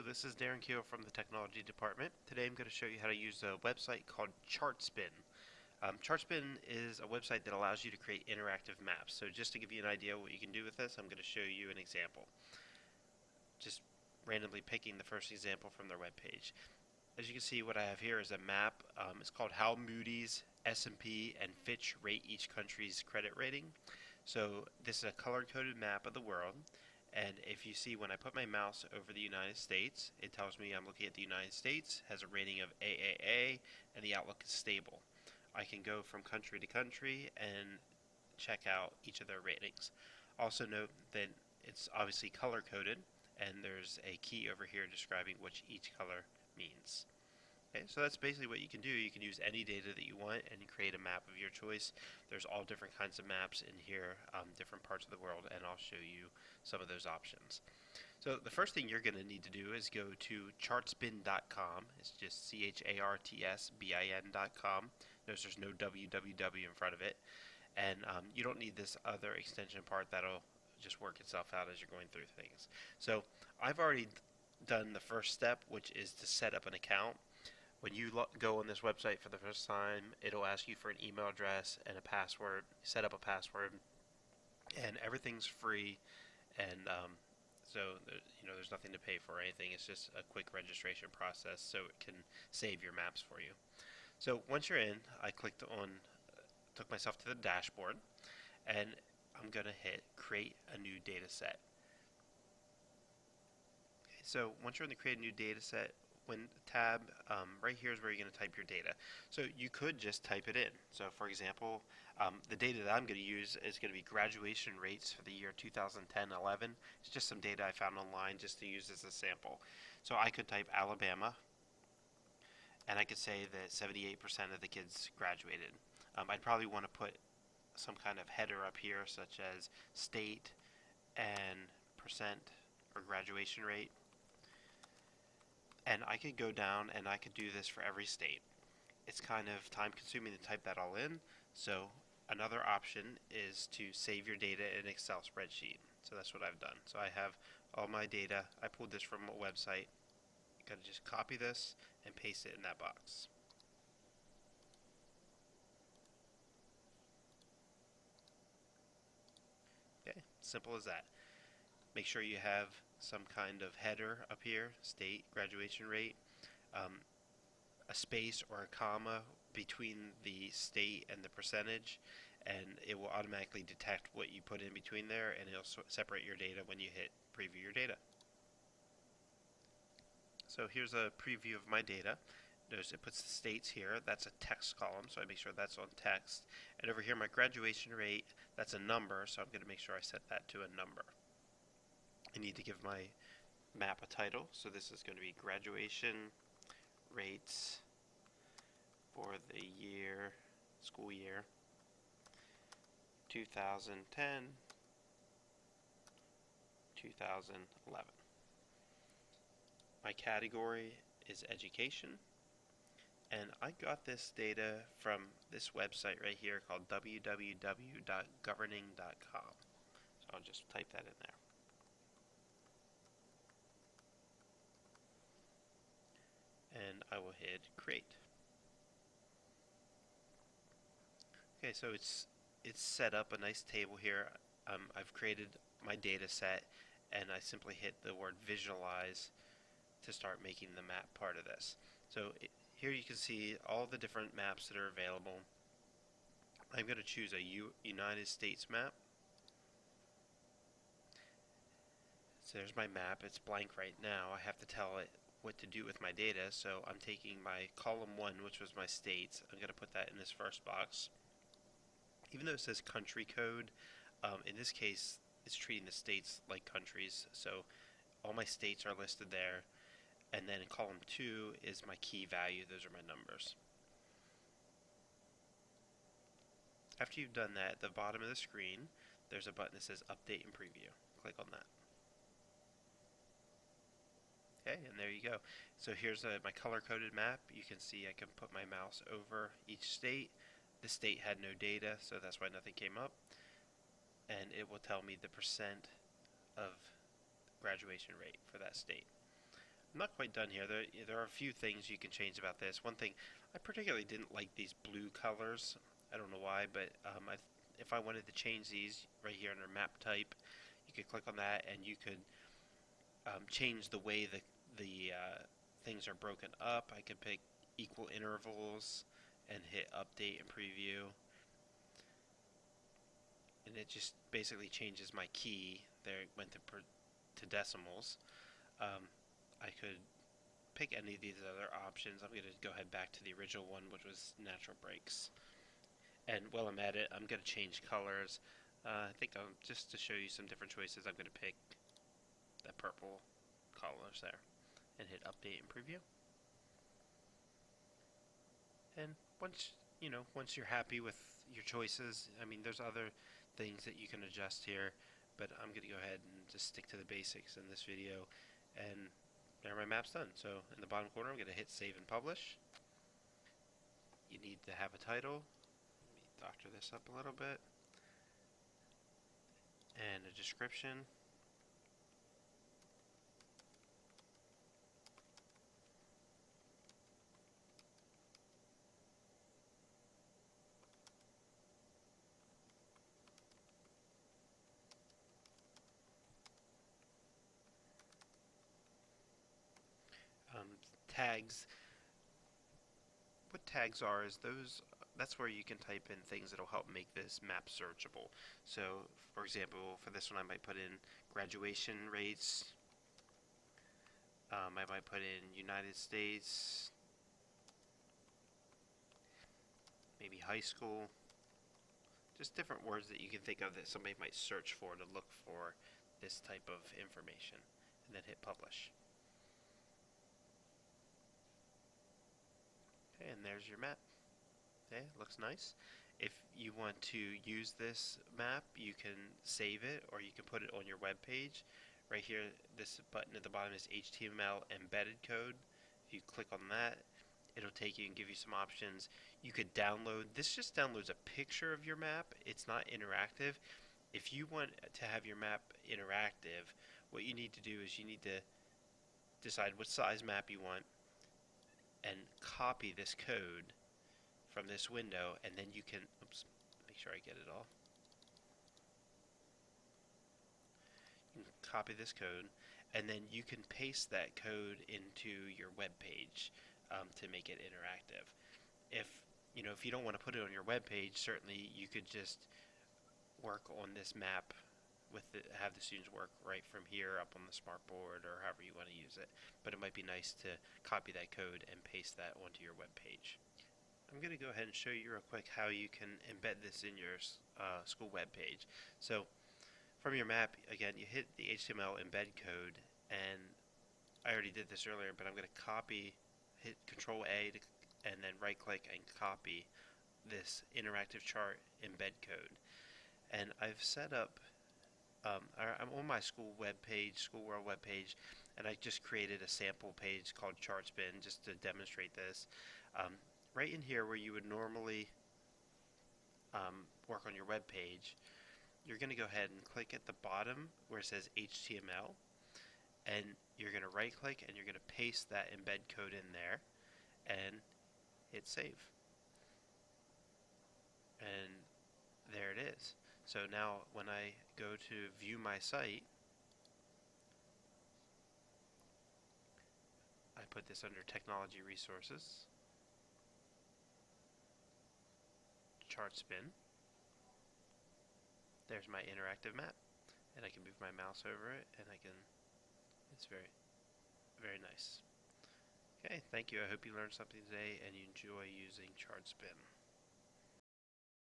Hello, this is Darren Keel from the Technology Department. Today I'm going to show you how to use a website called ChartSpin. ChartSpin is a website that allows you to create interactive maps. So just to give you an idea what you can do with this, I'm going to show you an example. Just randomly picking the first example from their webpage. As you can see, what I have here is a map. It's called How Moody's, S&P, and Fitch Rate Each Country's Credit Rating. So this is a color-coded map of the world. And if you see when I put my mouse over the United States, it tells me I'm looking at the United States, has a rating of AAA, and the outlook is stable. I can go from country to country and check out each of their ratings. Also note that it's obviously color-coded, and there's a key over here describing what each color means. Okay, so that's basically what you can do. You can use any data that you want and create a map of your choice. There's all different kinds of maps in here, different parts of the world, and I'll show you some of those options. So the first thing you're going to need to do is go to chartspin.com. It's just ChartSbin.com. Notice there's no www in front of it. And you don't need this other extension part. That'll just work itself out as you're going through things. So I've already done the first step, which is to set up an account. When you go on this website for the first time, it'll ask you for an email address and a password. Set up a password, and everything's free. And so there's nothing to pay for or anything. It's just a quick registration process, so it can save your maps for you. So once you're in, I took myself to the dashboard, and I'm going to hit Create a New Data Set. Okay, so once you're in the Create a New Data Set, when tab right here is where you're going to type your data. So you could just type it in. So for example, the data that I'm going to use is going to be graduation rates for the year 2010-11. It's just some data I found online just to use as a sample. So I could type Alabama, and I could say that 78% of the kids graduated. I'd probably want to put some kind of header up here, such as state and percent or graduation rate. And I could go down and I could do this for every state. It's kind of time consuming to type that all in, so another option is to save your data in an Excel spreadsheet. So that's what I've done. So I have all my data. I pulled this from a website. You gotta just copy this and paste it in that box. Okay, simple as that. Make sure you have some kind of header up here, state, graduation rate, a space or a comma between the state and the percentage, and it will automatically detect what you put in between there, and it'll separate your data when you hit preview your data. So here's a preview of my data. Notice it puts the states here. That's a text column, so I make sure that's on text. And over here, my graduation rate, that's a number, so I'm going to make sure I set that to a number. I need to give my map a title, so this is going to be graduation rates for the school year 2010-2011. My category is education, and I got this data from this website right here called www.governing.com. So I'll just type that in there. And I will hit create. Okay, so it's set up a nice table here. I've created my data set, and I simply hit the word visualize to start making the map part of this. So here you can see all the different maps that are available. I'm going to choose a United States map. So there's my map. It's blank right now. I have to tell it what to do with my data, so I'm taking my column 1, which was my states. I'm going to put that in this first box. Even though it says country code, in this case it's treating the states like countries, so all my states are listed there, and then in column 2 is my key value. Those are my numbers. After you've done that, at the bottom of the screen there's a button that says update and preview. Click on that. Okay, and there you go. So here's my color-coded map. You can see I can put my mouse over each state. The state had no data, so that's why nothing came up. And it will tell me the percent of graduation rate for that state. I'm not quite done here. There are a few things you can change about this. One thing, I particularly didn't like these blue colors. I don't know why, but if I wanted to change these right here under map type, you could click on that and you could change the way the things are broken up. I could pick equal intervals and hit update and preview, and it just basically changes my key. There it went to decimals. I could pick any of these other options. I'm going to go ahead back to the original one, which was natural breaks. And while I'm at it, I'm going to change colors. I think just to show you some different choices, I'm going to pick the purple colors there and hit update and preview. And once you're happy with your choices, I mean, there's other things that you can adjust here, but I'm going to go ahead and just stick to the basics in this video. And there my map's done. So in the bottom corner, I'm going to hit save and publish. You need to have a title. Let me doctor this up a little bit. And a description. Tags. What tags are is that's where you can type in things that'll help make this map searchable. So, for example, for this one I might put in graduation rates. I might put in United States, maybe high school. Just different words that you can think of that somebody might search for to look for this type of information, and then hit publish. Okay, and there's your map. Okay, looks nice. If you want to use this map, you can save it or you can put it on your web page. Right here, this button at the bottom is HTML embedded code. If you click on that, it'll take you and give you some options. You could download, this just downloads a picture of your map. It's not interactive. If you want to have your map interactive, what you need to do is you need to decide what size map you want and copy this code from this window, and then you can, oops, make sure I get it all. You can copy this code, and then you can paste that code into your web page to make it interactive. If you don't want to put it on your web page, certainly you could just work on this map have the students work right from here up on the smartboard or however you want to use it. But it might be nice to copy that code and paste that onto your web page. I'm going to go ahead and show you real quick how you can embed this in your school web page. So from your map, again, you hit the HTML embed code, and I already did this earlier, but I'm going to hit Control A and then right click and copy this interactive chart embed code. And I've set up I'm on my school web page, School World web page, and I just created a sample page called ChartSpin just to demonstrate this. Right in here where you would normally work on your web page, you're going to go ahead and click at the bottom where it says HTML, and you're going to right click and you're going to paste that embed code in there and hit save. And there it is. So now when I go to view my site, I put this under Technology Resources, ChartSpin. There's my interactive map, and I can move my mouse over it, and it's very, very nice. Okay, thank you. I hope you learned something today and you enjoy using ChartSpin.